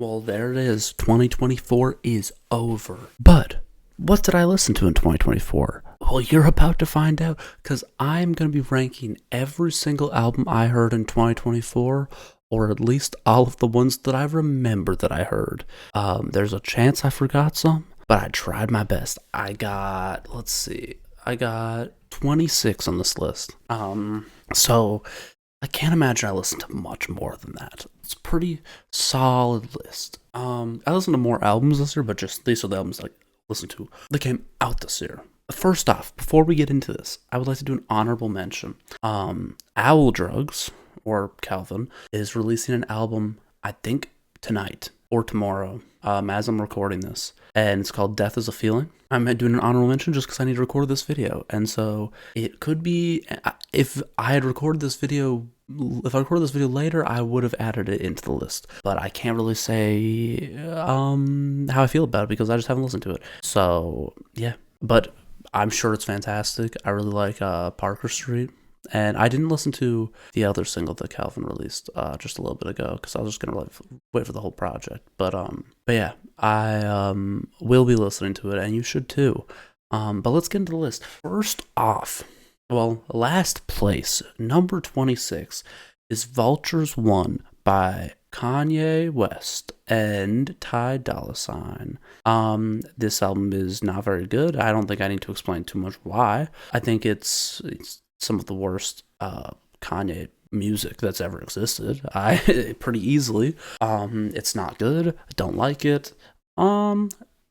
Well, there it is. 2024 is over. But what did I listen to in 2024? Well, you're about to find out because I'm going to be ranking every single album I heard in 2024, or at least all of the ones that I remember that I heard. There's a chance I forgot some, but I tried my best. Let's see, I got 26 on this list. So I can't imagine I listened to much more than that. It's a pretty solid list. I listened to more albums this year, but just these are the albums I listened to that came out this year. First off, before we get into this, I would like to do an honorable mention. Owl Drugs, or Calvin, is releasing an album, I think, tonight or tomorrow, as I'm recording this. And it's called Death is a Feeling. I'm doing an honorable mention just because I need to record this video. And so it could be, if I recorded this video later, I would have added it into the list. But I can't really say how I feel about it because I just haven't listened to it. So, yeah. But I'm sure it's fantastic. I really like Parker Street. And I didn't listen to the other single that Calvin released just a little bit ago because I was just gonna wait for the whole project. But yeah, I will be listening to it, and you should too. But let's get into the list. First off, well, last place, number 26, is Vultures 1 by Kanye West and Ty Dolla $ign. This album is not very good. I don't think I need to explain too much why. I think it's some of the worst Kanye music that's ever existed. Pretty easily. It's not good. I don't like it.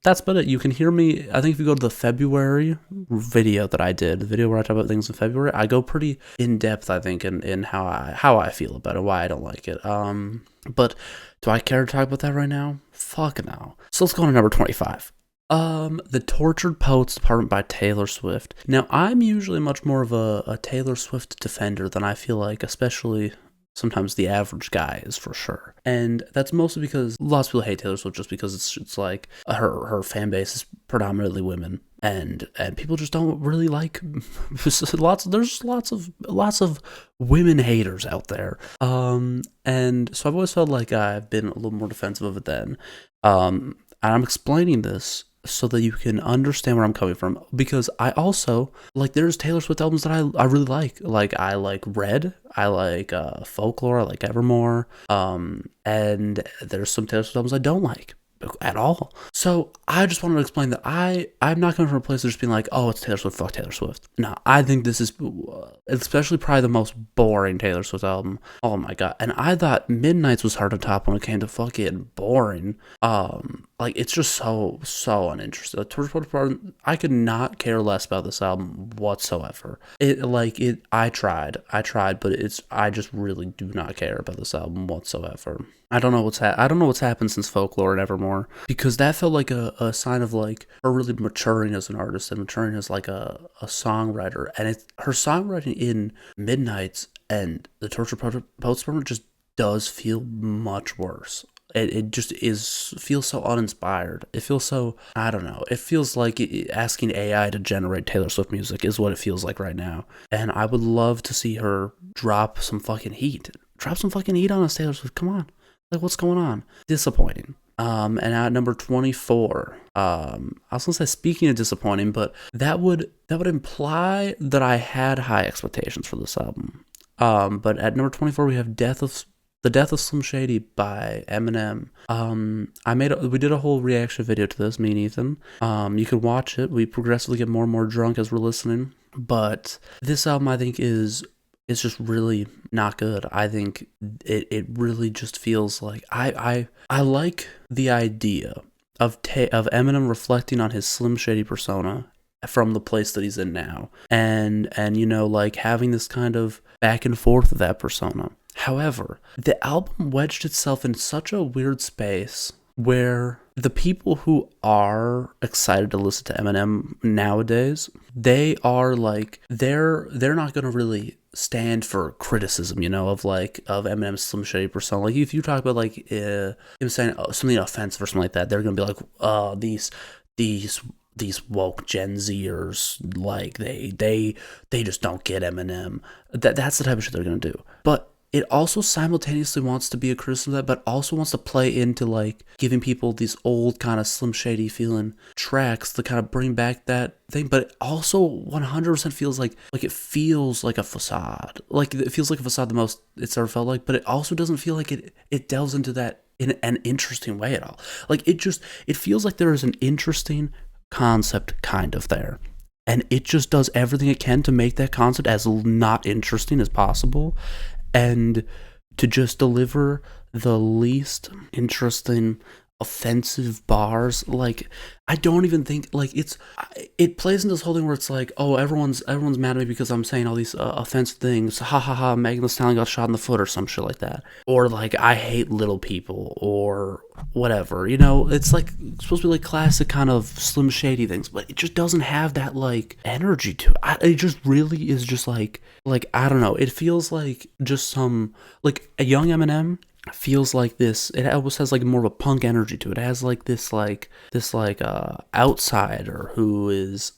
That's about it. You can hear me. I think if you go to the February video that I did, the video where I talk about things in February, I go pretty in depth, I think, in how I feel about it, why I don't like it. But do I care to talk about that right now? Fuck no. So let's go on to number 25. The Tortured Poets Department by Taylor Swift. Now, I'm usually much more of a Taylor Swift defender than I feel like, especially sometimes the average guy is, for sure. And that's mostly because lots of people hate Taylor Swift just because it's like her fan base is predominantly women, and people just don't really like there's lots of women haters out there. And so I've always felt like I've been a little more defensive of it then. And I'm explaining this so that you can understand where I'm coming from, because I also, like, there's Taylor Swift albums that I really like. Like, I like Red, I like Folklore, I like Evermore, and there's some Taylor Swift albums I don't like at all. So I just wanted to explain that I'm not coming from a place of just being like, oh, it's Taylor Swift, fuck Taylor Swift. No, I think this is especially probably the most boring Taylor Swift album. Oh my god. And I thought Midnight's was hard to top when it came to fucking boring. Like, it's just so uninteresting. I could not care less about this album whatsoever. I tried, but I just really do not care about this album whatsoever. I don't know what's happened since Folklore and Evermore, because that felt like a sign of, like, her really maturing as an artist and maturing as, like, a songwriter. And her songwriting in Midnight's and the Tortured Poets Department just does feel much worse. It just feels so uninspired. It feels so, I don't know. It feels like asking AI to generate Taylor Swift music is what it feels like right now. And I would love to see her drop some fucking heat. Drop some fucking heat on us, Taylor Swift. Come on. Like, what's going on? Disappointing. And at number 24, I was gonna say, speaking of disappointing, but that would imply that I had high expectations for this album. But at number 24, we have The Death of Slim Shady by Eminem. We did a whole reaction video to this, me and Ethan. You can watch it. We progressively get more and more drunk as we're listening. But this album, I think, is just really not good. I think it really just feels like I like the idea of Eminem reflecting on his Slim Shady persona from the place that he's in now, and like, having this kind of back and forth of that persona. However, the album wedged itself in such a weird space where the people who are excited to listen to Eminem nowadays, they are like, they're not going to really stand for criticism, of Eminem's Slim Shady persona. Like, if you talk about, like, him saying something offensive or something like that, they're going to be like, oh, these woke Gen Zers, like, they just don't get Eminem. That's the type of shit they're going to do. But it also simultaneously wants to be a criticism of that, but also wants to play into like giving people these old kind of Slim Shady feeling tracks to kind of bring back that thing. But it also 100% feels like it feels like a facade. Like it feels like a facade the most it's ever felt like, but it also doesn't feel like it delves into that in an interesting way at all. Like it feels like there is an interesting concept kind of there. And it just does everything it can to make that concept as not interesting as possible, and to just deliver the least interesting, offensive bars. Like, I don't even think, like, it plays into this whole thing where it's like, oh, everyone's mad at me because I'm saying all these offensive things. Ha ha ha, Megan Thee Stallion got shot in the foot or some shit like that. Or like, I hate little people or whatever, you know? It's like, it's supposed to be like classic kind of Slim Shady things, but it just doesn't have that like energy to it. It just really is just like, I don't know. It feels like just some, like a young Eminem feels like this. It almost has like more of a punk energy to it. It has like this outsider who is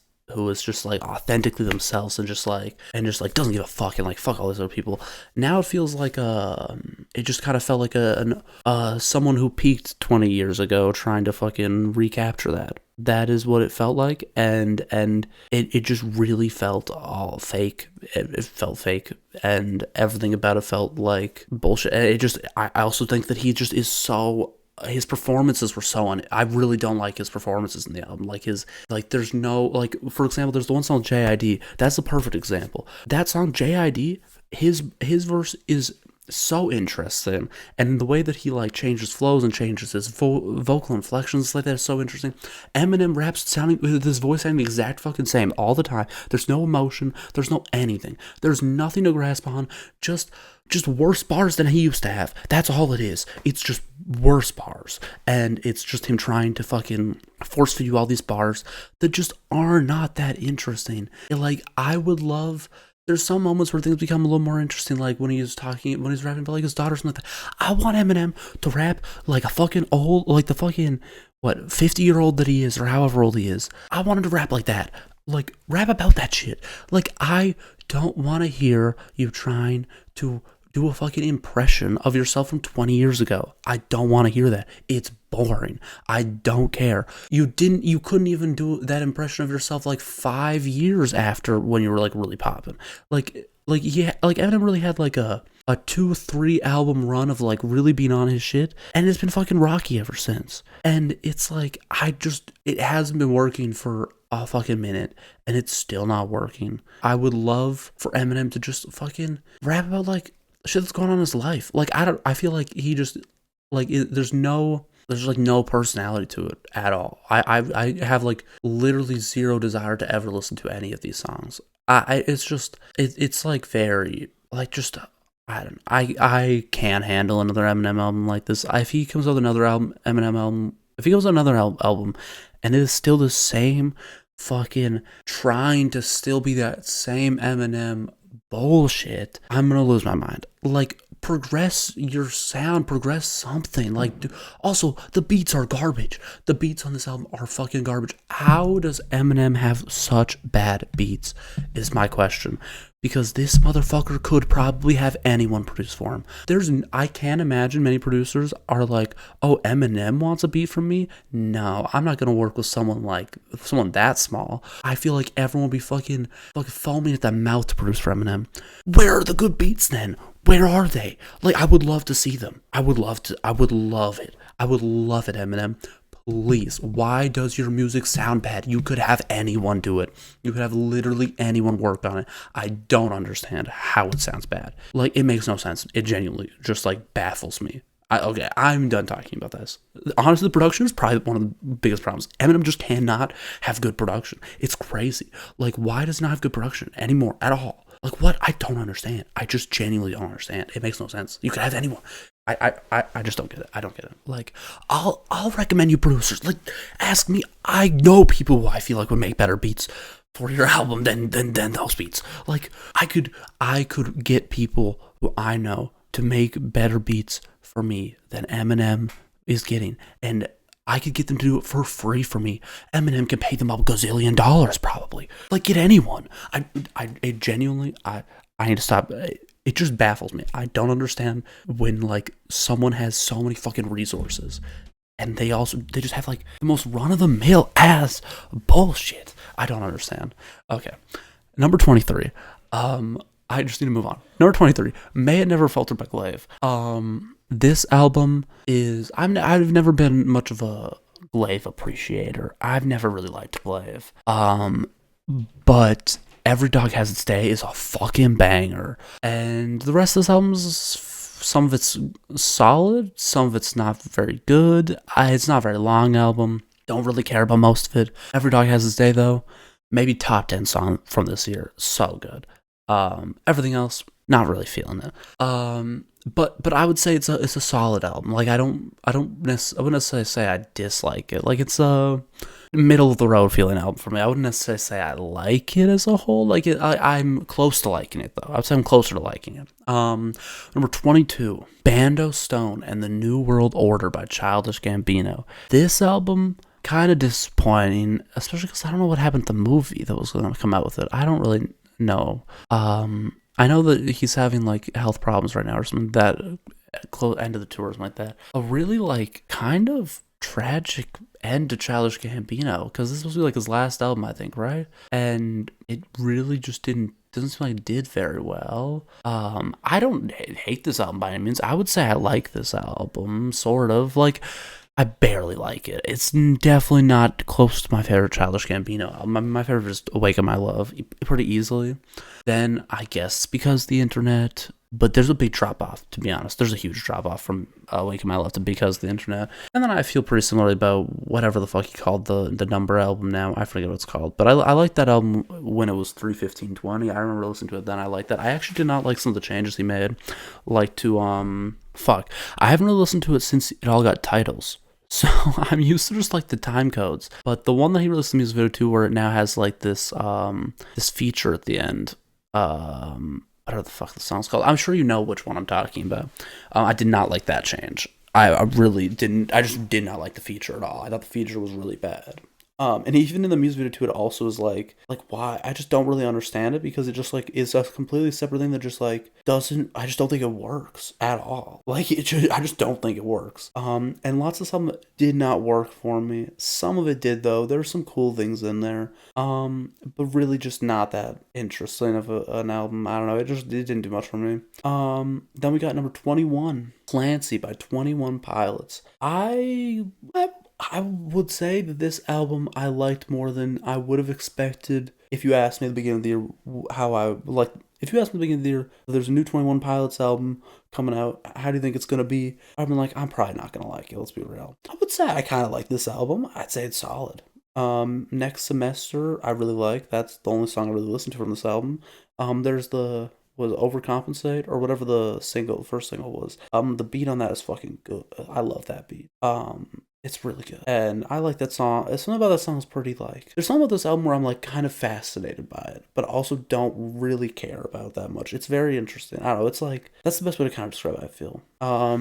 just like authentically themselves and just like doesn't give a fuck and like fuck all these other people. Now it feels like it just kind of felt like someone who peaked 20 years ago trying to fucking recapture that. That is what it felt like, and it just really felt all fake. It felt fake, and everything about it felt like bullshit. I also think that he just is so. His performances were so I really don't like his performances in the album. There's no, like, for example, there's the one song JID. That's a perfect example. That song JID, his verse is so interesting, and the way that he like changes flows and changes his vocal inflections like that is so interesting. Eminem raps sounding with his voice sounding the exact fucking same all the time. There's no emotion, there's no anything, there's nothing to grasp on, just worse bars than he used to have. That's all it is. It's just worse bars, and it's just him trying to fucking force feed you all these bars that just are not that interesting. Like, I would love. There's some moments where things become a little more interesting, like when he's rapping about like his daughters and like that. I want Eminem to rap like a fucking old, like the fucking, 50-year-old that he is, or however old he is. I want him to rap like that. Like, rap about that shit. Like, I don't want to hear you trying to do a fucking impression of yourself from 20 years ago. I don't want to hear that. It's boring. I don't care. You couldn't even do that impression of yourself like 5 years after when you were like really popping. Eminem really had like a 2-3 album run of like really being on his shit, and it's been fucking rocky ever since. And it's like, it hasn't been working for a fucking minute, and it's still not working. I would love for Eminem to just fucking rap about like shit that's going on in his life. Like, I feel like he just, like, there's like no personality to it at all. I have like literally zero desire to ever listen to any of these songs. It's like very, like, just, I can't handle another Eminem album like this. If he comes with another Eminem album, and it is still the same fucking trying to still be that same Eminem bullshit, I'm gonna lose my mind. Like, progress your sound, progress something. Like, also, the beats are garbage. The beats on this album are fucking garbage. How does Eminem have such bad beats is my question. Because this motherfucker could probably have anyone produce for him. I can't imagine many producers are like, oh, Eminem wants a beat from me? No, I'm not gonna work with someone that small. I feel like everyone will be fucking foaming at the mouth to produce for Eminem. Where are the good beats then? Where are they? Like, I would love to see them. I would love it. I would love it, Eminem. Please, why does your music sound bad? You could have anyone do it. You could have literally anyone work on it. I don't understand how it sounds bad. Like, it makes no sense. It genuinely just, like, baffles me. I'm done talking about this. Honestly, the production is probably one of the biggest problems. Eminem just cannot have good production. It's crazy. Like, why does he not have good production anymore at all? Like, what? I don't understand. I just genuinely don't understand. It makes no sense. You could have anyone. I just don't get it. I don't get it. Like, I'll recommend you producers. Like, ask me. I know people who I feel like would make better beats for your album than those beats. Like, I could get people who I know to make better beats for me than Eminem is getting, and I could get them to do it for free for me. Eminem can pay them a gazillion dollars probably. Like, get anyone. I genuinely, I need to stop. it just baffles me. I don't understand when like someone has so many fucking resources and they just have like the most run-of-the-mill ass bullshit. I don't understand. Okay. Number 23. I just need to move on. Number 23. May It Never Falter by Glaive. This album is I've never been much of a Glaive appreciator. I've never really liked Glaive. But Every Dog Has Its Day is a fucking banger. And the rest of this album's, some of it's solid, some of it's not very good. It's not a very long album. Don't really care about most of it. Every Dog Has Its Day, though, maybe top 10 song from this year. So good. Everything else, not really feeling it. But I would say it's a solid album. Like I wouldn't necessarily say I dislike it. Like it's a middle of the road feeling album for me. I wouldn't necessarily say I like it as a whole. Like I'm close to liking it though. I would say I'm closer to liking it. Number 22, Bando Stone and the New World Order by Childish Gambino. This album, kind of disappointing, especially because I don't know what happened to the movie that was going to come out with it. I don't really know. I know that he's having like health problems right now or something, that end of the tour or something like that. A really like kind of tragic end to Childish Gambino, because this was supposed to be like his last album, I think, right? And it really just doesn't seem like it did very well. I don't hate this album by any means. I would say I like this album, sort of. Like, I barely like it. It's definitely not close to my favorite Childish Gambino album. My favorite is Awaken My Love, pretty easily. Then, I guess, because the internet. But there's a big drop-off, to be honest. There's a huge drop-off from Awaken My Love to Because of the Internet. And then I feel pretty similarly about whatever the fuck he called the number album now. I forget what it's called. But I liked that album when it was 3:15:20. I remember listening to it then. I liked that. I actually did not like some of the changes he made. Like to, I haven't really listened to it since it all got titles. So I'm used to just like the time codes. But the one that he released the music video to, where it now has like this feature at the end, I don't know what the fuck the song's called. I'm sure you know which one I'm talking about. I did not like that change. I really didn't. I just did not like the feature at all. I thought the feature was really bad. And even in the music video too, it also is like why? I just don't really understand it, because it just like is a completely separate thing that just like doesn't. I just don't think it works at all. Like I just don't think it works. And lots of some did not work for me. Some of it did though. There were some cool things in there. But really just not that interesting of an album. I don't know. It didn't do much for me. Then we got number 21, Clancy by 21 Pilots. I would say that this album I liked more than I would have expected. If you asked me at the beginning of the year if you asked me at the beginning of the year, there's a new 21 Pilots album coming out, how do you think it's going to be? I've been like, I'm probably not going to like it, let's be real. I would say I kind of like this album. I'd say it's solid. Next Semester, I really like. That's the only song I really listened to from this album. There's was Overcompensate, or whatever the first single was. The beat on that is fucking good. I love that beat. It's really good. And I like that song. Something about that song is pretty like... There's something about this album where I'm like kind of fascinated by it, but also don't really care about that much. It's very interesting. I don't know. It's like... That's the best way to kind of describe it, I feel. Now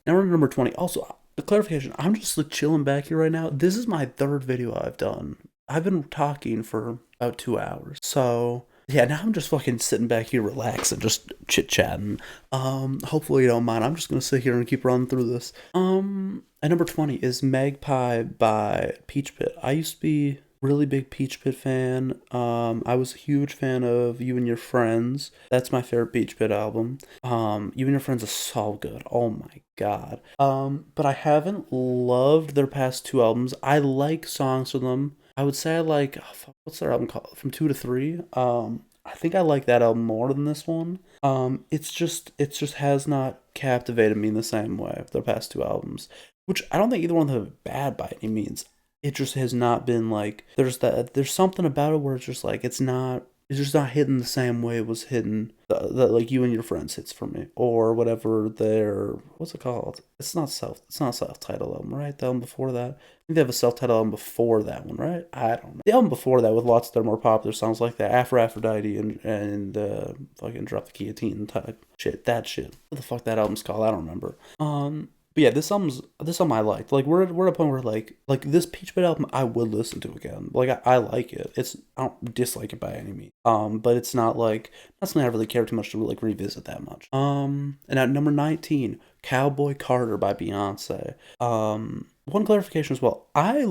we're on number 20. Also, the clarification, I'm just like chilling back here right now. This is my third video I've done. I've been talking for about 2 hours. So... Yeah, now I'm just fucking sitting back here relaxing, just chit-chatting. Hopefully you don't mind. I'm just going to sit here and keep running through this. At number 20 is Magpie by Peach Pit. I used to be a really big Peach Pit fan. I was a huge fan of You and Your Friends. That's my favorite Peach Pit album. You and Your Friends is so good. Oh my god. But I haven't loved their past 2 albums. I like songs from them. I would say I like, what's their album called? From 2 to 3. I think I like that album more than this one. It just has not captivated me in the same way of their past 2 albums, which I don't think either one of them are bad by any means. It just has not been like, there's something about it where it's just like, it's just not hitting the same way it was hitting the like You and Your Friends hits for me, or whatever what's it called? It's not self-titled album, right? The album before that. I think they have a self-titled album before that one, right? I don't know. The album before that with lots of their more popular songs like that, After Aphrodite and fucking Drop the Guillotine type shit. That shit. What the fuck that album's called? I don't remember. But yeah, this album I liked. Like we're at a point where like this Peach Pit album I would listen to again. Like I like it. I don't dislike it by any means. But it's not like not something I really care too much to like revisit that much. And at number 19, Cowboy Carter by Beyonce. One clarification as well. I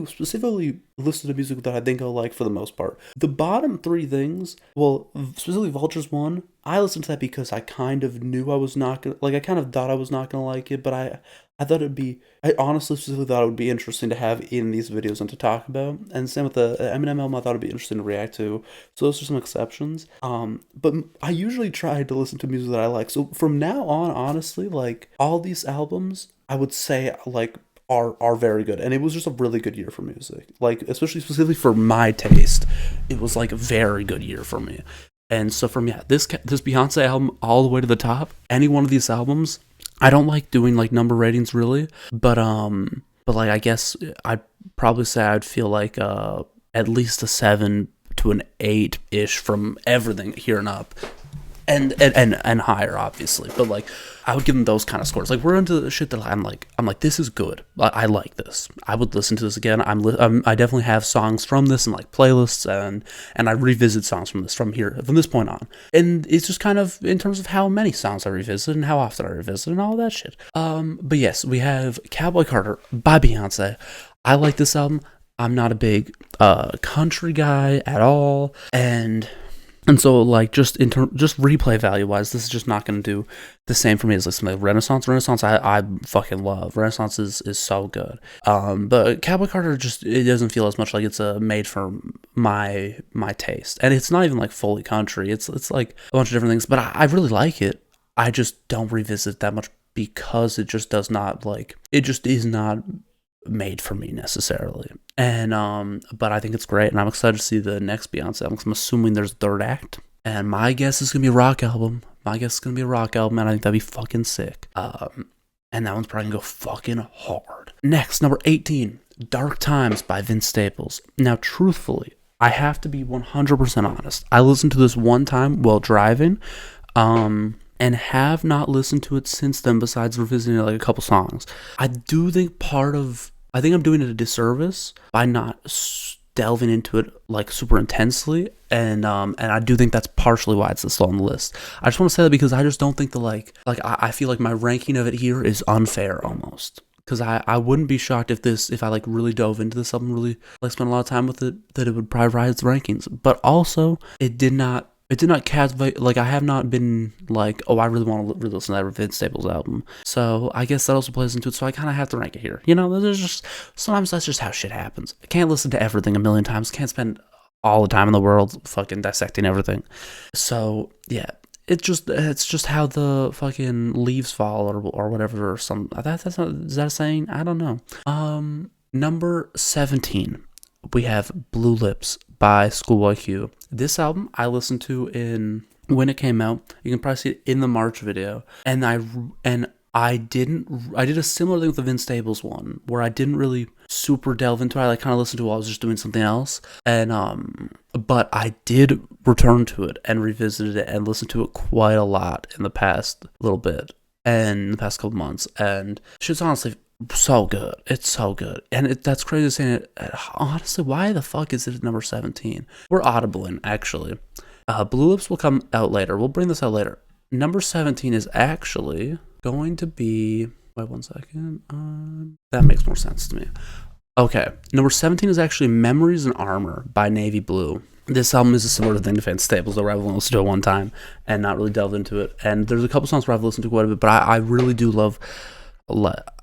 specifically listen to music that I think I'll like for the most part. The bottom three things, well, specifically Vultures 1, I listened to that because I kind of knew I was not gonna, like, I kind of thought I was not gonna like it, but I thought I honestly specifically thought it would be interesting to have in these videos and to talk about. And same with the Eminem album, I thought it'd be interesting to react to. So those are some exceptions. But I usually try to listen to music that I like. So from now on, honestly, like, all these albums, I would say, like, are very good, and it was just a really good year for music, like especially specifically for my taste. It was like a very good year for me. And so from this Beyonce album all the way to the top, any one of these albums, I don't like doing like number ratings really, but like I guess I'd probably say I'd feel like at least a 7 to an 8-ish from everything here and up. And higher, obviously, but like I would give them those kind of scores. Like we're into the shit that I'm like this is good. I like this. I would listen to this again. I definitely have songs from this and like playlists, and I revisit songs from this point on. And it's just kind of in terms of how many songs I revisit and how often I revisit and all that shit. But yes, we have Cowboy Carter by Beyonce. I like this album. I'm not a big country guy at all, and so, like, just replay value wise, this is just not going to do the same for me as listening to Renaissance. Renaissance, I fucking love. Renaissance is so good. But Cowboy Carter it doesn't feel as much like it's made for my taste, and it's not even like fully country. It's like a bunch of different things, but I really like it. I just don't revisit that much because it just does not it just is not made for me necessarily. And but I think it's great, and I'm excited to see the next Beyonce album. I'm assuming there's a third act, and my guess is gonna be a rock album. And I think that'd be fucking sick. And that one's probably gonna go fucking hard. Next, number 18, Dark Times by Vince Staples. Now, truthfully, I have to be 100% honest. I listened to this one time while driving, and have not listened to it since then, besides revisiting like a couple songs. I do think I think I'm doing it a disservice by not delving into it like super intensely, and I do think that's partially why it's this low on the list. I just want to say that because I just don't think I feel like my ranking of it here is unfair almost. Because I wouldn't be shocked if I like really dove into this album, really like spent a lot of time with it, that it would probably rise the rankings. But also, it did not captivate. Like, I have not been like, oh, I really want to listen to that Vince Staples album. So I guess that also plays into it. So I kind of have to rank it here. You know, there's just sometimes that's just how shit happens. I can't listen to everything a million times. Can't spend all the time in the world fucking dissecting everything. So yeah, it's just how the fucking leaves fall or whatever. Or some that's not, is that a saying? I don't know. Number 17, we have Blue Lips by Schoolboy Q. This album I listened to when it came out. You can probably see it in the March video. And I did a similar thing with the Vince Staples one, where I didn't really super delve into it. I like kind of listened to it while I was just doing something else. And but I did return to it and revisited it and listened to it quite a lot in the past little bit and the past couple months. And shit's honestly so good. It's so good. And that's crazy saying it. Honestly, why the fuck is it at number 17? We're audibling, actually. Blue Lips will come out later. We'll bring this out later. Number 17 is actually going to be... Wait 1 second. That makes more sense to me. Okay. Number 17 is actually Memories and Armor by Navy Blue. This album is a similar thing to Vince Staples, though I've only listened to it one time and not really delved into it. And there's a couple songs where I've listened to quite a bit, but I really do love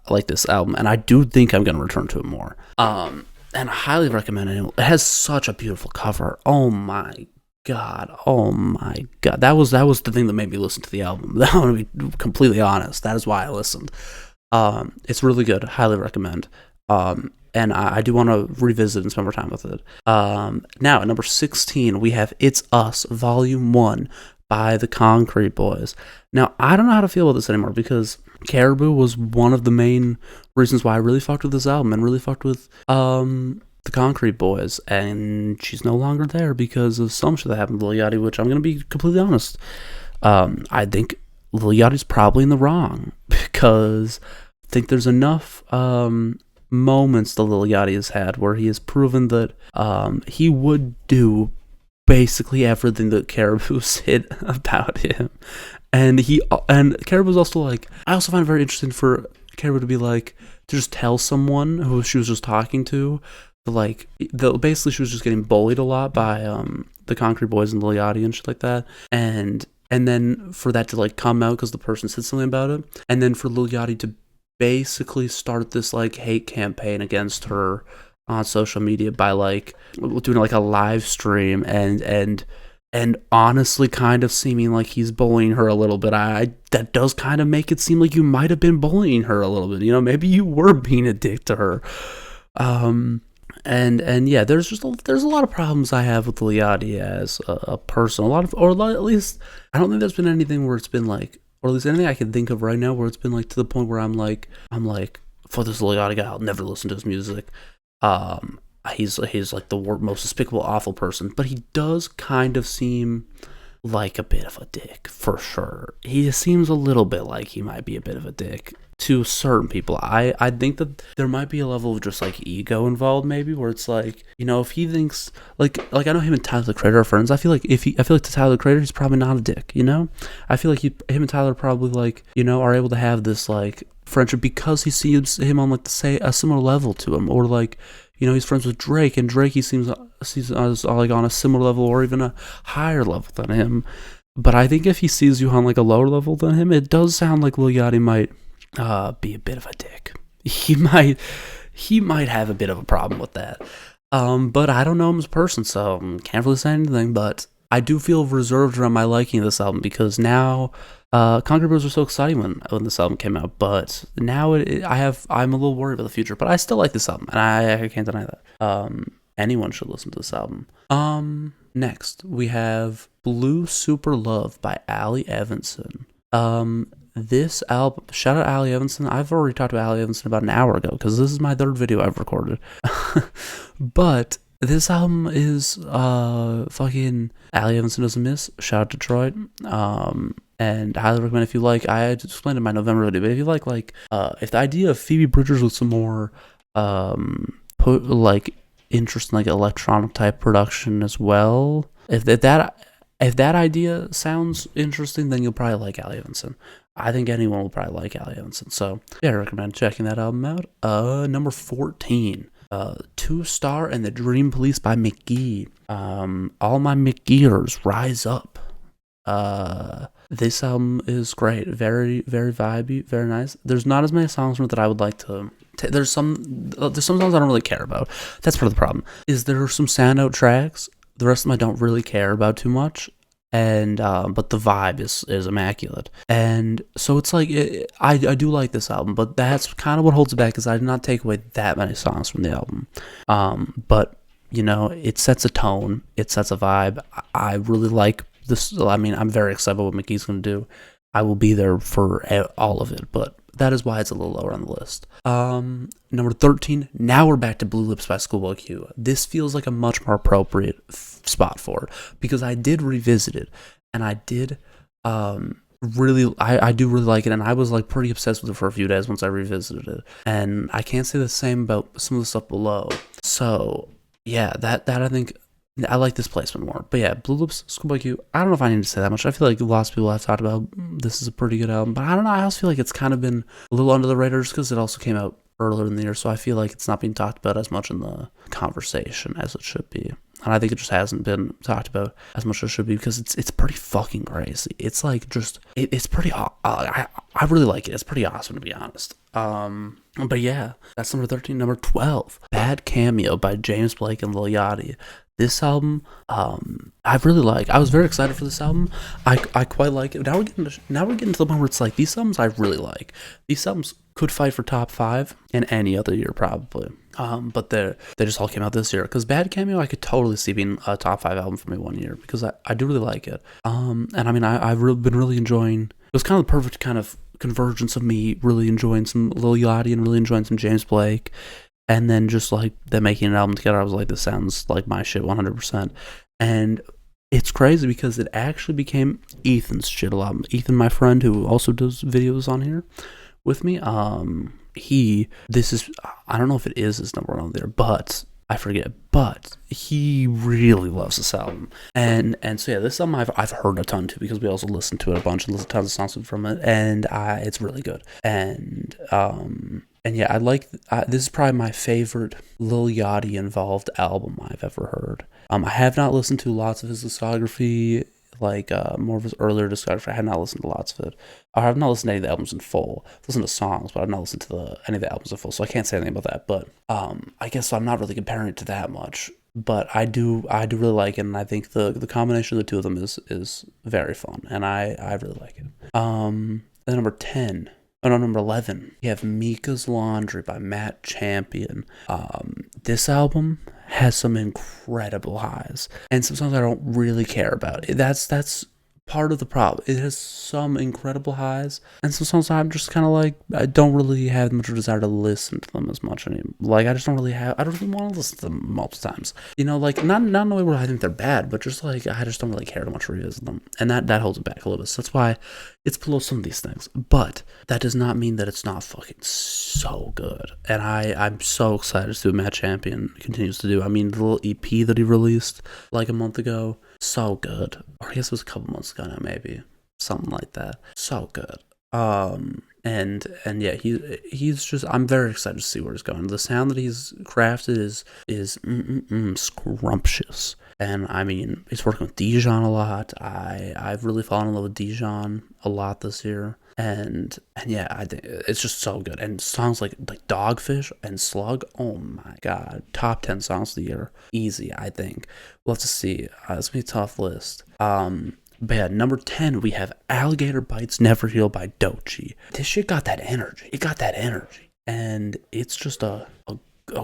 like this album, and I do think I'm going to return to it more. And I highly recommend it. It has such a beautiful cover. Oh my god. That was the thing that made me listen to the album. I'm going to be completely honest. That is why I listened. It's really good. Highly recommend. And I do want to revisit and spend more time with it. Now, at number 16, we have It's Us, Volume 1 by the Concrete Boys. Now, I don't know how to feel about this anymore, because Caribou was one of the main reasons why I really fucked with this album and really fucked with the Concrete Boys, and she's no longer there because of some shit that happened to Lil Yachty, which I'm going to be completely honest. I think Lil Yachty's probably in the wrong because I think there's enough moments that Lil Yachty has had where he has proven that he would do basically everything that Caribou said about him. And Caribou's also like, I also find it very interesting for Caribou to be like, to just tell someone who she was just talking to, like, basically she was just getting bullied a lot by the Concrete Boys and Lil Yachty and shit like that, and then for that to like come out because the person said something about it, and then for Lil Yachty to basically start this like hate campaign against her on social media by like doing like a live stream and honestly kind of seeming like he's bullying her a little bit. That does kind of make it seem like you might have been bullying her a little bit. You know, maybe you were being a dick to her. And yeah, there's a lot of problems I have with Lil Yachty as a person. At least I don't think there's been anything where it's been like, or at least anything I can think of right now where it's been like to the point where I'm like, for this Lil Yachty guy, I'll never listen to his music. He's like the most despicable, awful person, but he does kind of seem like a bit of a dick, for sure. He seems a little bit like he might be a bit of a dick to certain people. I think that there might be a level of just like ego involved, maybe, where it's like, you know, if he thinks like I know him and Tyler the Creator are friends. I feel like to Tyler the Creator, he's probably not a dick, you know. I feel like him and Tyler probably like, you know, are able to have this like friendship because he sees him on like a similar level to him, or like, you know, he's friends with Drake, and Drake he sees as like on a similar level or even a higher level than him. But I think if he sees you on like a lower level than him, it does sound like Lil Yachty might be a bit of a dick. He might have a bit of a problem with that. But I don't know him as a person, so can't really say anything. But I do feel reserved around my liking of this album because now Concrete Boys were so exciting when this album came out, but now I'm a little worried about the future. But I still like this album, and I can't deny that. Anyone should listen to this album. Next we have Blue Super Love by Ali Evanson. This album, shout out Ali Evanson. I've already talked about Ali Evanson about an hour ago because this is my third video I've recorded. But this album is fucking Ali Evanson doesn't miss. Shout out Detroit. And I highly recommend if you like. I had explained in my November video, but if you like if the idea of Phoebe Bridgers with some more like interest in like electronic type production as well, if that idea sounds interesting, then you'll probably like Ali Evanson. I think anyone will probably like Ali Evanson. So yeah, I recommend checking that album out. Number 14, 2-Star and the Dream Police by McGee. All my McGeers rise up. This album is great. Very, very vibey, very nice. There's not as many songs from it that I would like to. There's some songs I don't really care about. That's part of the problem. Is there are some standout tracks. The rest of them I don't really care about too much. And but the vibe is immaculate, and so it's like I do like this album, but that's kind of what holds it back, is I did not take away that many songs from the album. But you know, it sets a tone, it sets a vibe. I really like this. I mean, I'm very excited about what McGee's going to do. I will be there for all of it, but that is why it's a little lower on the list. Number 13, now we're back to Blue Lips by Schoolboy Q. This feels like a much more appropriate spot for it, because I did revisit it, and I did really, I do really like it, and I was like pretty obsessed with it for a few days once I revisited it, and I can't say the same about some of the stuff below. So yeah, that I think I like this placement more. But yeah, Blue Lips, Schoolboy Q, I don't know if I need to say that much. I feel like lots of people have talked about this is a pretty good album, but I don't know, I also feel like it's kind of been a little under the radar just because it also came out earlier in the year, so I feel like it's not being talked about as much in the conversation as it should be. And I think it just hasn't been talked about as much as it should be, because it's pretty fucking crazy. It's like just, it's pretty, I really like it. It's pretty awesome, to be honest. But yeah, that's number 13. Number 12, Bad Cameo by James Blake and Lil Yachty. This album, I really like. I was very excited for this album. I quite like it. Now we're getting to the point where it's like, these albums I really like. These albums could fight for top 5 in any other year probably. But they just all came out this year. Because Bad Cameo, I could totally see being a top 5 album for me one year, because I do really like it. And I mean, I've been really enjoying. It was kind of the perfect kind of convergence of me really enjoying some Lil Yachty and really enjoying some James Blake. And then just like them making an album together, I was like, this sounds like my shit 100%. And it's crazy because it actually became Ethan's shit a lot. Ethan, my friend who also does videos on here with me, I don't know if it is his number one on there, but I forget, but he really loves this album, and so yeah, this album I've heard a ton too, because we also listened to it a bunch and listened to tons of songs from it, and it's really good, and yeah, this is probably my favorite Lil Yachty involved album I've ever heard. I have not listened to lots of his discography, like more of his earlier discography. I have not listened to lots of it. I have not listened to any of the albums in full. I've listened to songs, but I've not listened to any of the albums in full, so I can't say anything about that. But I guess I'm not really comparing it to that much. But I do really like it, and I think the combination of the two of them is very fun, and I really like it. Then number 10. Oh no, number 11. You have Mika's Laundry by Matt Champion. This album has some incredible highs, and some songs I don't really care about. That's part of the problem. It has some incredible highs, and some songs I'm just kind of like, I don't really have much desire to listen to them as much anymore. Like, I don't really want to listen to them multiple times. You know, like, not in a way where I think they're bad, but just like, I just don't really care too much to revisit them. And that holds it back a little bit. So that's why it's below some of these things. But that does not mean that it's not fucking so good. And I'm so excited to see what Matt Champion continues to do. I mean, the little EP that he released like a month ago, so good. Or I guess it was a couple months ago now, maybe. Something like that. So good. And yeah, he's just, I'm very excited to see where he's going. The sound that he's crafted is scrumptious. And I mean, he's working with Dijon a lot. I've really fallen in love with Dijon a lot this year. And yeah, I think it's just so good. And songs like Dogfish and Slug, oh my god, top 10 songs of the year, easy. I think we'll have to see. It's gonna be a tough list. But yeah, number 10, we have Alligator Bites Never Heal by Doechii. This shit got that energy. It got that energy, and it's just a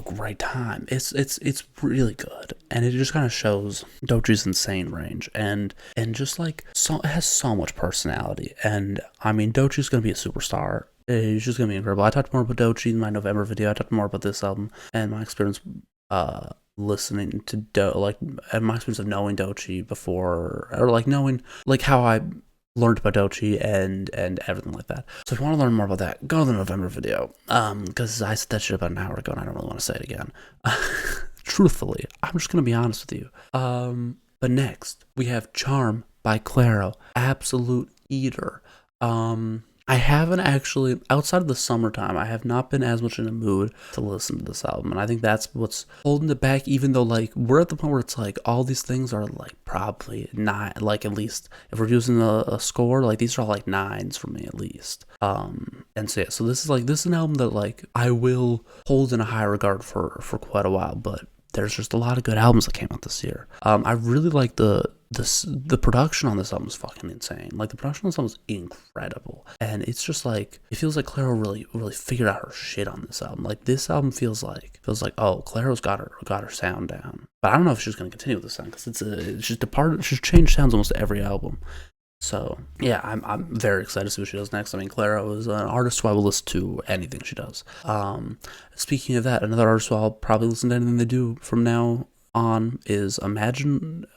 great time. It's really good, and it just kind of shows Doechii's insane range, and just like, so it has so much personality. And I mean, Doechii's gonna be a superstar. He's just gonna be incredible. I talked more about Doechii in my November video. I talked more about this album and my experience listening to and my experience of knowing Doechii before, or like knowing like how I learned about Doechii and everything like that. So if you want to learn more about that, go to the November video, because I said that shit about an hour ago and I don't really want to say it again. Truthfully, I'm just gonna be honest with you. But next we have Charm by Clairo, absolute eater. I haven't actually, outside of the summertime, I have not been as much in a mood to listen to this album, and I think that's what's holding it back, even though, like, we're at the point where it's like, all these things are, like, probably not, like, at least, if we're using a score, like, these are all, like, 9s for me, at least. And so, yeah, so this is an album that, like, I will hold in a high regard for quite a while, but there's just a lot of good albums that came out this year. I really like the production on this album is fucking insane. Like, the production on this album is incredible, and it's just like, it feels like Clairo really figured out her shit on this album. Like, this album feels like oh, Clairo's got her sound down. But I don't know if she's gonna continue with the sound, because she's changed sounds almost every album. So yeah, I'm very excited to see what she does next. I mean, Clairo is an artist who I will listen to anything she does. Speaking of that, another artist who I'll probably listen to anything they do from now on is Magdalena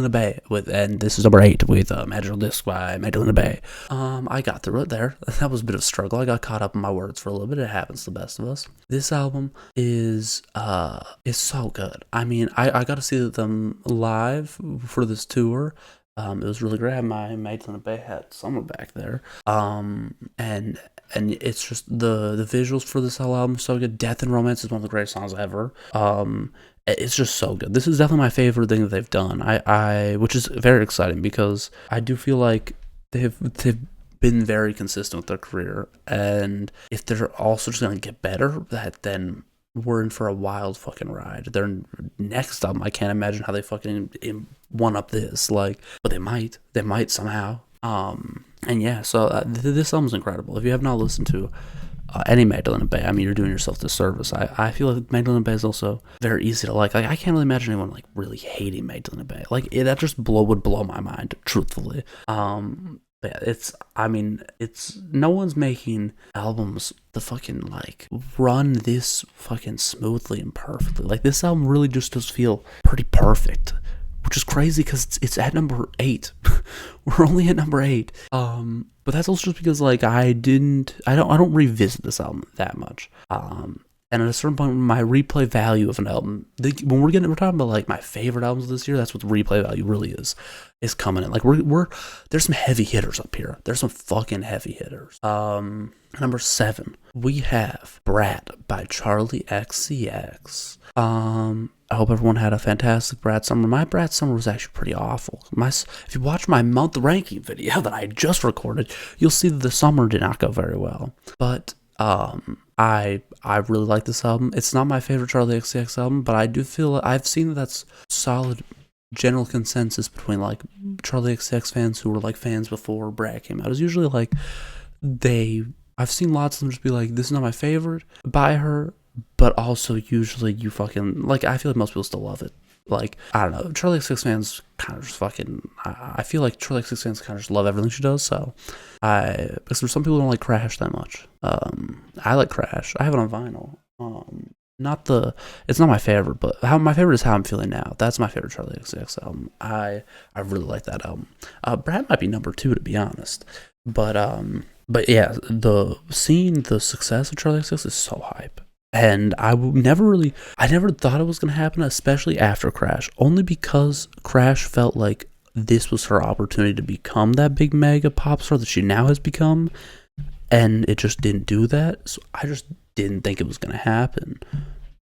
Bay, and this is number 8 with Magical Disc by Magdalena Bay. I got through it there. That was a bit of a struggle. I got caught up in my words for a little bit. It happens to the best of us. This album is so good. I mean, I got to see them live for this tour. It was really great. I had my Magdalena Bay hat somewhere back there. And it's just the visuals for this whole album are so good. Death and Romance is one of the greatest songs ever. It's just so good. This is definitely my favorite thing that they've done. Which is very exciting, because I do feel like they've been very consistent with their career, and if they're also just gonna get better, then we're in for a wild fucking ride. Their next album, I can't imagine how they fucking one up this, like, but they might somehow. And yeah, so this album's incredible. If you have not listened to any Magdalena Bay, I mean, you're doing yourself this service. I feel like Magdalena Bay is also very easy to like. I can't really imagine anyone like really hating Magdalena Bay. Like, that just would blow my mind, truthfully. Yeah, it's no one's making albums to fucking like run this fucking smoothly and perfectly. Like, this album really just does feel pretty perfect, which is crazy because it's at number 8. We're only at number 8. But that's also just because like I don't revisit this album that much. And at a certain point, my replay value of an album, when we're talking about like my favorite albums this year, that's what the replay value really is coming in. Like there's some heavy hitters up here. There's some fucking heavy hitters. Number 7, we have Brat by Charlie XCX. I hope everyone had a fantastic Brat summer. My Brat summer was actually pretty awful. If you watch my month ranking video that I just recorded, you'll see that the summer did not go very well. But I really like this album. It's not my favorite Charlie XCX album, but I do feel I've seen that that's solid general consensus between like Charlie XCX fans who were like fans before Brat came out. It's usually like I've seen lots of them just be like, this is not my favorite by her, but also usually you fucking like, I feel like most people still love it. Like, I don't know, Charlie XCX fans kind of just fucking, I feel like Charlie XCX fans kind of just love everything she does, so because there's some people who don't like Crash that much. I like Crash. I have it on vinyl. It's not my favorite, but my favorite is How I'm Feeling Now. That's my favorite Charlie XCX album. I really like that album. Brad might be number 2 to be honest, but yeah, seeing the success of Charlie XCX is so hype. And I never thought it was going to happen, especially after Crash, only because Crash felt like this was her opportunity to become that big mega pop star that she now has become, and it just didn't do that, so I just didn't think it was going to happen.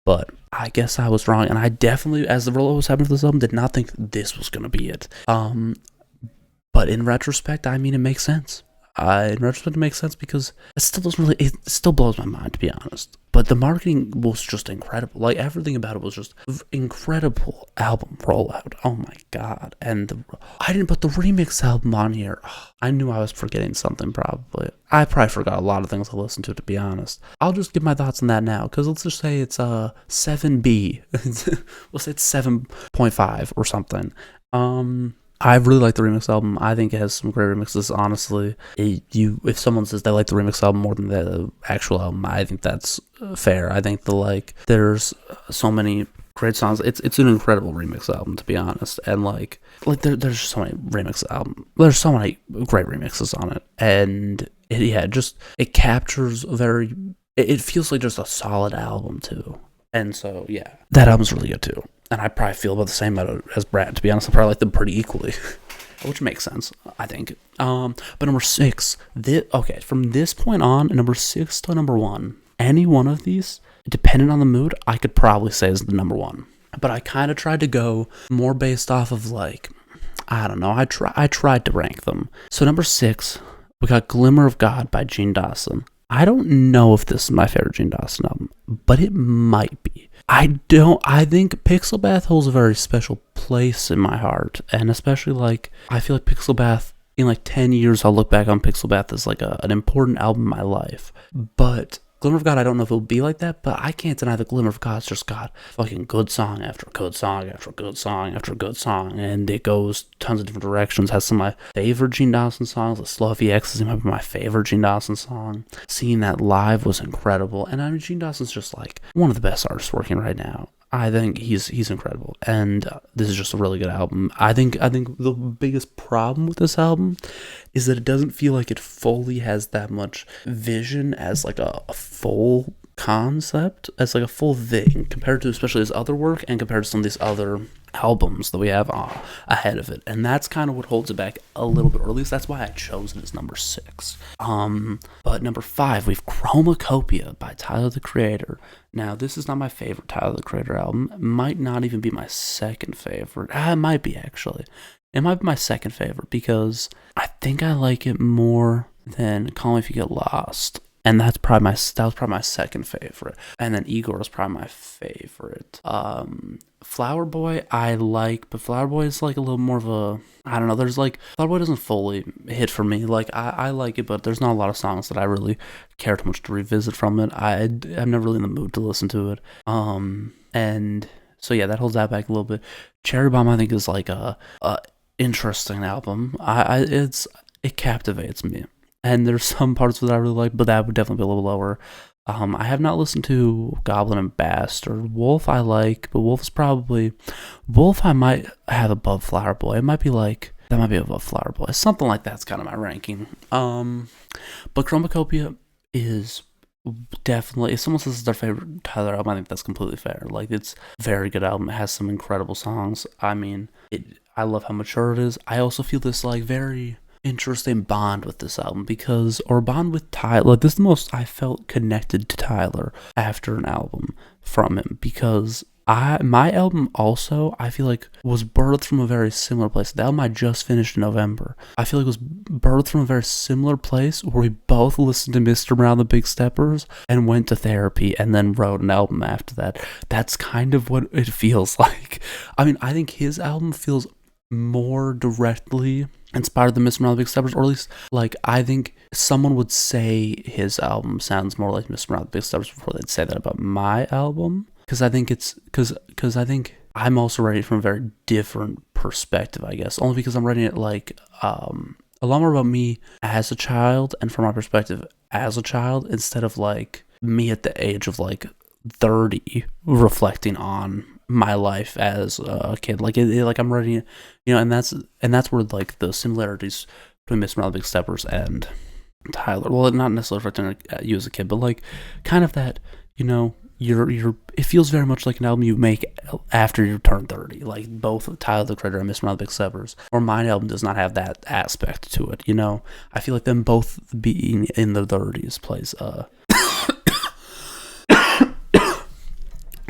But I guess I was wrong, and I definitely, as the rollout was happening for this album, did not think this was going to be it. But in retrospect, I mean, it makes sense. In retrospect, it makes sense because it still blows my mind, to be honest. But the marketing was just incredible. Like, everything about it was just incredible album rollout. Oh my god. And I didn't put the remix album on here. I knew I was forgetting something, probably. I probably forgot a lot of things I listened to be honest. I'll just give my thoughts on that now, because let's just say it's 7B. We'll say it's 7.5 or something. I really like the remix album. I think it has some great remixes, honestly. If someone says they like the remix album more than the actual album, I think that's fair. I think there's so many great songs. It's an incredible remix album, to be honest. And there's so many remix albums. There's so many great remixes on it. And it captures it feels like just a solid album too. And so, yeah, that album's really good too. And I probably feel about the same as Brad, to be honest. I probably like them pretty equally, which makes sense, I think. But number 6, from this point on, number 6 to number 1, any one of these, depending on the mood, I could probably say is the number 1. But I kind of tried to go more based off of I don't know. I tried to rank them. So number 6, we got Glimmer of God by Gene Dawson. I don't know if this is my favorite Gene Dawson album, but it might be. I think Pixel Bath holds a very special place in my heart, and especially I feel like Pixel Bath, in 10 years, I'll look back on Pixel Bath as an important album in my life. But Glimmer of God, I don't know if it'll be like that, but I can't deny that Glimmer of God's just got fucking good song after good song after good song after good song, and it goes tons of different directions. Has some of my favorite Gene Dawson songs. The Slow Ecstasy might be my favorite Gene Dawson song. Seeing that live was incredible, and I mean, Gene Dawson's just one of the best artists working right now. I think he's incredible, and this is just a really good album. I think the biggest problem with this album is that it doesn't feel like it fully has that much vision as a full concept, as a full thing, compared to especially his other work and compared to some of these other albums that we have ahead of it. And that's kind of what holds it back a little bit, or at least that's why I chose it as number 6. But number 5, we have Chromacopia by Tyler the Creator. Now, this is not my favorite Tyler the Creator album. It might not even be my second favorite. It might be, actually. It might be my second favorite because I think I like it more than Call Me If You Get Lost. And that was probably my second favorite. And then Igor was probably my favorite. Flower Boy I like, but Flower Boy is a little more of a, I don't know, Flower Boy doesn't fully hit for me. I like it, but there's not a lot of songs that I really care too much to revisit from it. I'm never really in the mood to listen to it. And so yeah, that holds that back a little bit. Cherry Bomb I think is a interesting album. It captivates me. And there's some parts that I really like, but that would definitely be a little lower. I have not listened to Goblin and Bastard. Wolf I like, but Wolf I might have above Flower Boy. It might be like, that might be above Flower Boy. Something like that's kind of my ranking. But Chromacopia is definitely, if someone says it's their favorite Tyler album, I think that's completely fair. Like, it's a very good album. It has some incredible songs. I mean, I love how mature it is. I also feel this like very interesting bond with this album bond with Tyler. Like, this is the most I felt connected to Tyler after an album from him, because my album also, I feel like, was birthed from a very similar place. The album I just finished in November, I feel like was birthed from a very similar place, where we both listened to Mr. Brown the Big Steppers and went to therapy and then wrote an album after that. That's kind of what it feels like. I mean, I think his album feels more directly inspired than Mr. Brown the Big Steppers, or at least, like, I think someone would say his album sounds more like Mr. Brown the Big Steppers before they'd say that about my album. Because I think because I think I'm also writing from a very different perspective, I guess. Only because I'm writing it like a lot more about me as a child and from my perspective as a child, instead of like me at the age of like 30 reflecting on my life as a kid. Like like I'm writing it, and that's where like the similarities between Miss Brown the Big Steppers and Tyler. Well, not necessarily reflecting at you as a kid, but like kind of that, it feels very much like an album you make after you turn 30. Like both Tyler the Creator and Miss Brown the Big Steppers, or my album does not have that aspect to it. I feel like them both being in the 30s plays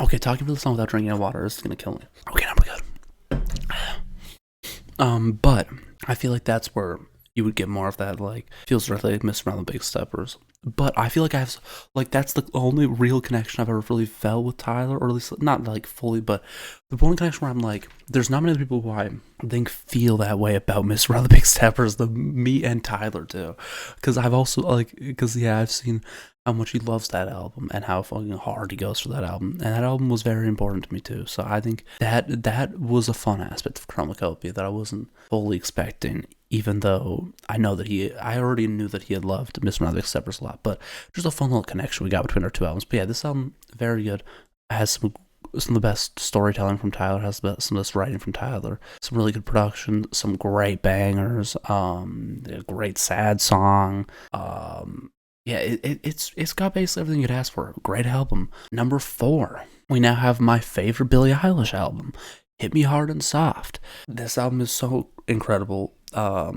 Okay, talking for the song without drinking water is gonna kill me. Okay, now we're good. But I feel like that's where you would get more of that, like, feels directly like Mr. Brown the Big Steppers. But I feel like I have, like, that's the only real connection I've ever really felt with Tyler, or at least not like fully, but the only connection where I'm like, there's not many other people who I think feel that way about Mr. Brown the Big Steppers, me and Tyler do. Because I've also, I've seen how much he loves that album and how fucking hard he goes for that album. And that album was very important to me too. So I think that was a fun aspect of Chromacopia that I wasn't fully expecting, even though I already knew that he had loved Mr. Brown the Big Steppers a lot. But just a fun little connection we got between our two albums. But yeah, this album, very good. It has some of the best storytelling from Tyler, some of the best writing from Tyler, some really good production, some great bangers, a great sad song, yeah, it's got basically everything you'd ask for. Great album. Number 4, we now have my favorite Billie Eilish album, Hit Me Hard and Soft. This album is so incredible. I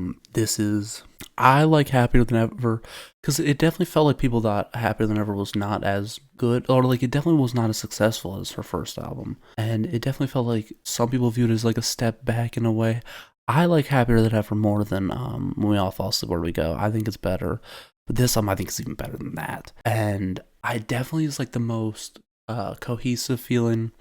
like Happier Than Ever, because it definitely felt like people thought Happier Than Ever was not as good, or like it definitely was not as successful as her first album. And it definitely felt like some people viewed it as like a step back in a way. I like Happier Than Ever more than When We All Fall Asleep Where We Go. I think it's better. But this album I think is even better than that. And I definitely is like the most cohesive feeling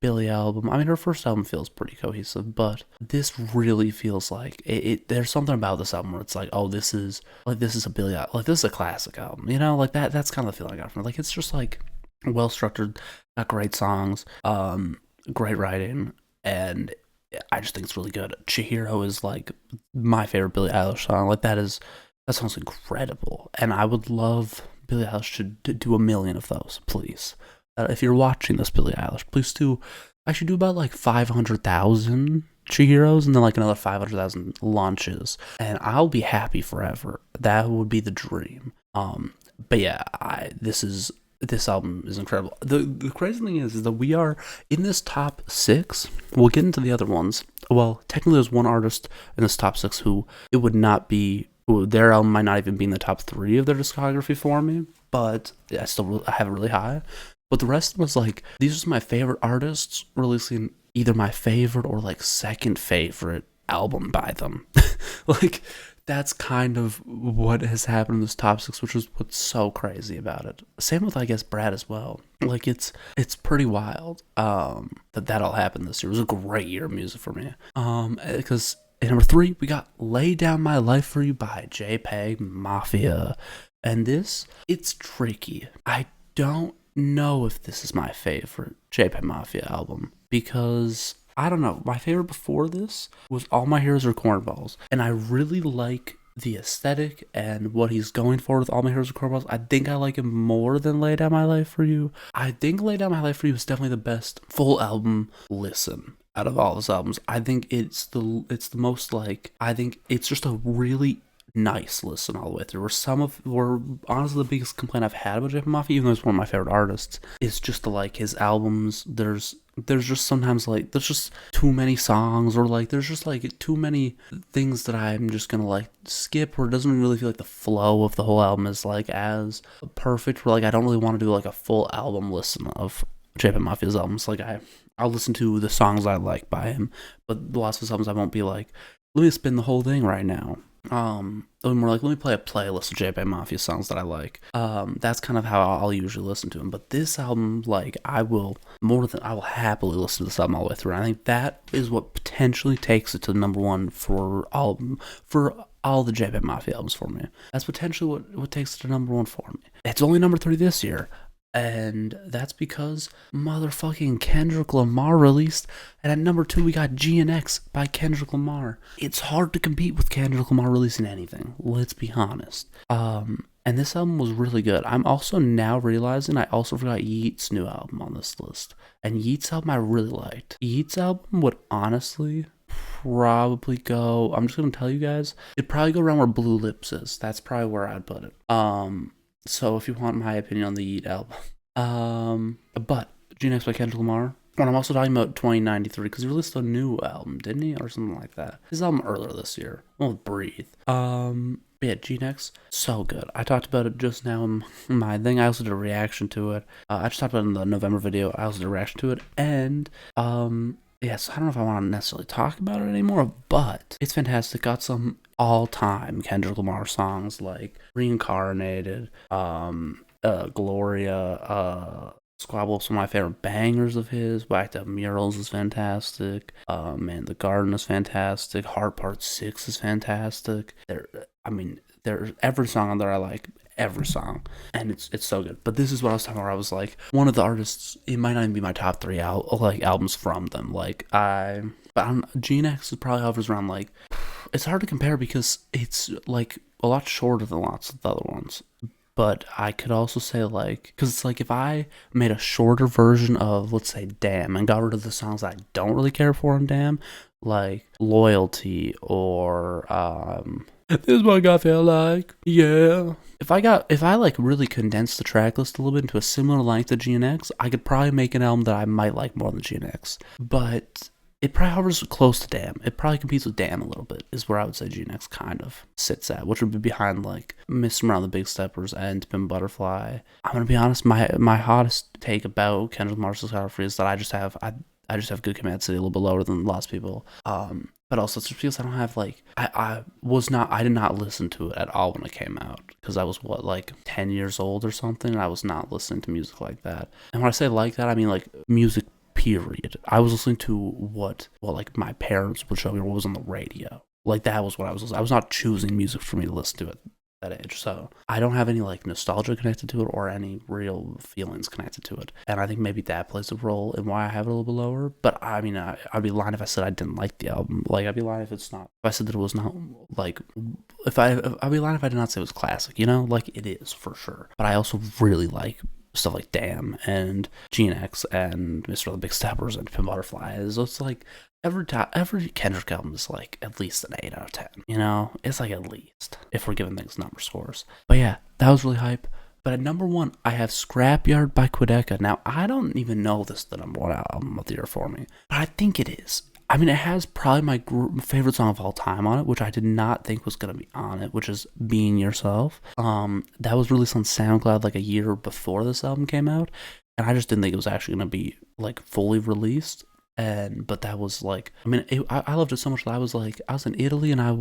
Billie album. I mean, her first album feels pretty cohesive, but this really feels like there's something about this album where it's like, oh, this is a Billie, like this is a classic album, like that's kind of the feeling I got from it. Like, it's just like well structured, got great songs, great writing, and I just think it's really good. Chihiro is like my favorite Billie Eilish song. Like that sounds incredible, and I would love Billie Eilish to do a million of those, please. If you're watching this, Billie Eilish, please do about like 500,000 Chihiros and then like another 500,000 launches, and I'll be happy forever. That would be the dream. But yeah, this album is incredible. The crazy thing is that we are in this top 6. We'll get into the other ones. Well, technically there's one artist in this top 6 who it would not be, their album might not even be in the top 3 of their discography for me, but I have it really high. But the rest was like, these are my favorite artists releasing either my favorite or like second favorite album by them. Like, that's kind of what has happened in this top 6, which is what's so crazy about it. Same with, I guess, Brad as well. Like, it's pretty wild that all happened this year. It was a great year of music for me. Because at number 3, we got Lay Down My Life For You by JPEG Mafia. And it's tricky. I don't know if this is my favorite JPEG Mafia album, because I don't know, my favorite before this was All My Heroes Are Cornballs, and I really like the aesthetic and what he's going for with All My Heroes Are Core Balls. I think I like him more than Lay Down My Life For You. I think Lay Down My Life For You is definitely the best full album listen out of all his albums. I think it's the most like, I think it's just a really nice listen all the way through. Where honestly the biggest complaint I've had about J.P. Mafia, even though he's one of my favorite artists, is just like his albums. There's just sometimes like there's just too many songs, or like there's just like too many things that I'm just gonna like skip, or it doesn't really feel like the flow of the whole album is like as perfect. Where like I don't really want to do like a full album listen of J.P. Mafia's albums. Like I'll listen to the songs I like by him, but lots of his albums I won't be like, let me spin the whole thing right now. More like, let me play a playlist of J.P. Mafia songs that I like. That's kind of how I'll usually listen to him. But this album, like, I will happily listen to this album all the way through. And I think that is what potentially takes it to number one for all the J.P. Mafia albums for me. That's potentially what takes it to number one for me. It's only number 3 this year. And that's because motherfucking Kendrick Lamar released. And at number 2, we got GNX by Kendrick Lamar. It's hard to compete with Kendrick Lamar releasing anything. Let's be honest. And this album was really good. I'm also now realizing I also forgot Yeat's new album on this list. And Yeat's album I really liked. Yeat's album would honestly probably go, I'm just going to tell you guys, it'd probably go around where Blue Lips is. That's probably where I'd put it. So if you want my opinion on the Yeat album. But GNX by Kendrick Lamar. And I'm also talking about 2093 because he released a new album, didn't he? Or something like that. His album earlier this year. Well, Breathe. Yeah, GNX, so good. I talked about it just now in my thing. I also did a reaction to it. I just talked about it in the November video. I also did a reaction to it. And, yes, I don't know if I want to necessarily talk about it anymore, but it's fantastic. Got some all-time Kendrick Lamar songs like Reincarnated, Gloria, Squabble, some of my favorite bangers of his. Back to Murals is fantastic. Man, The Garden is fantastic. Heart Part 6 is fantastic. There's every song on there I like. Every song, and it's so good. But this is what I was talking about, where I was like, one of the artists, it might not even be my top 3 albums from them. GNX is probably hovers around, like, it's hard to compare because it's like a lot shorter than lots of the other ones. But I could also say, like, because it's like if I made a shorter version of, let's say, Damn, and got rid of the songs I don't really care for on Damn, like Loyalty or This is what I feel like, yeah. If I like really condensed the track list a little bit into a similar length to GNX, I could probably make an album that I might like more than GNX. But it probably hovers close to Damn. It probably competes with Damn a little bit, is where I would say GNX kind of sits at, which would be behind like Mr. Around the Big Steppers and Pimp Butterfly. I'm gonna be honest, my hottest take about Kendrick Lamar's discography is that I just have good command city a little bit lower than lots of people. But also it's just because I don't have like I did not listen to it at all when it came out, because I was like 10 years old or something, and I was not listening to music like that. And when I say like that, I mean like music period. I was listening to what like my parents would show me what was on the radio. Like that was what I was listening. I was not choosing music for me to listen to at that age, so I don't have any like nostalgia connected to it or any real feelings connected to it, and I think maybe that plays a role in why I have it a little bit lower. But I mean, I'd be lying if I said I didn't like the album. Like I'd be lying if I said that it was not like, I'd be lying if I did not say it was classic, you know, like it is for sure. But I also really like stuff like Damn and GNX and Mr. The Big Steppers and Pimp Butterfly. So it's like every Kendrick album is like at least an 8 out of 10, you know? It's like at least, if we're giving things number scores. But yeah, that was really hype. But at number 1, I have Scrapyard by Quideka. Now, I don't even know this is the number 1 album of the year for me, but I think it is. I mean, it has probably my favorite song of all time on it, which I did not think was going to be on it, which is Being Yourself. That was released on SoundCloud like a year before this album came out, and I just didn't think it was actually going to be like fully released. But that was like, I mean, I loved it so much that I was in Italy, and I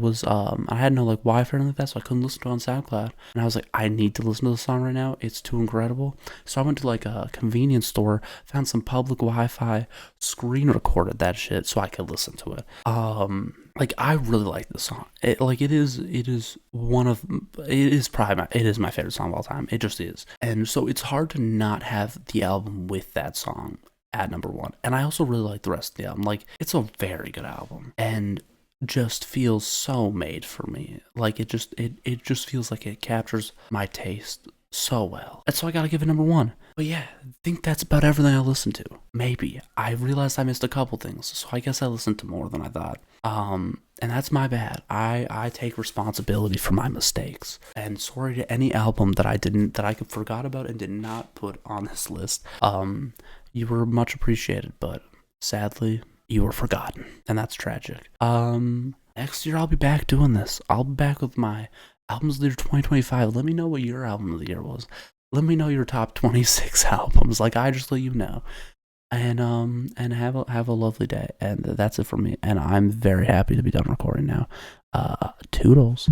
had no like Wi-Fi or anything like that, so I couldn't listen to it on SoundCloud. And I was like, I need to listen to the song right now. It's too incredible. So I went to like a convenience store, found some public Wi-Fi, screen recorded that shit so I could listen to it. Like I really like this song. It is my favorite song of all time. It just is. And so it's hard to not have the album with that song at number 1. And I also really like the rest of the album. Like, it's a very good album. And just feels so made for me. Like it just feels like it captures my taste so well. And so I gotta give it number one. But yeah, I think that's about everything I listened to. Maybe. I realized I missed a couple things, so I guess I listened to more than I thought. And that's my bad. I take responsibility for my mistakes. And sorry to any album that I forgot about and did not put on this list. You were much appreciated, but sadly, you were forgotten. And that's tragic. Next year I'll be back doing this. I'll be back with my albums of the year 2025. Let me know what your album of the year was. Let me know your top 26 albums. Like, I just let you know. And have a lovely day. And that's it for me. And I'm very happy to be done recording now. Toodles.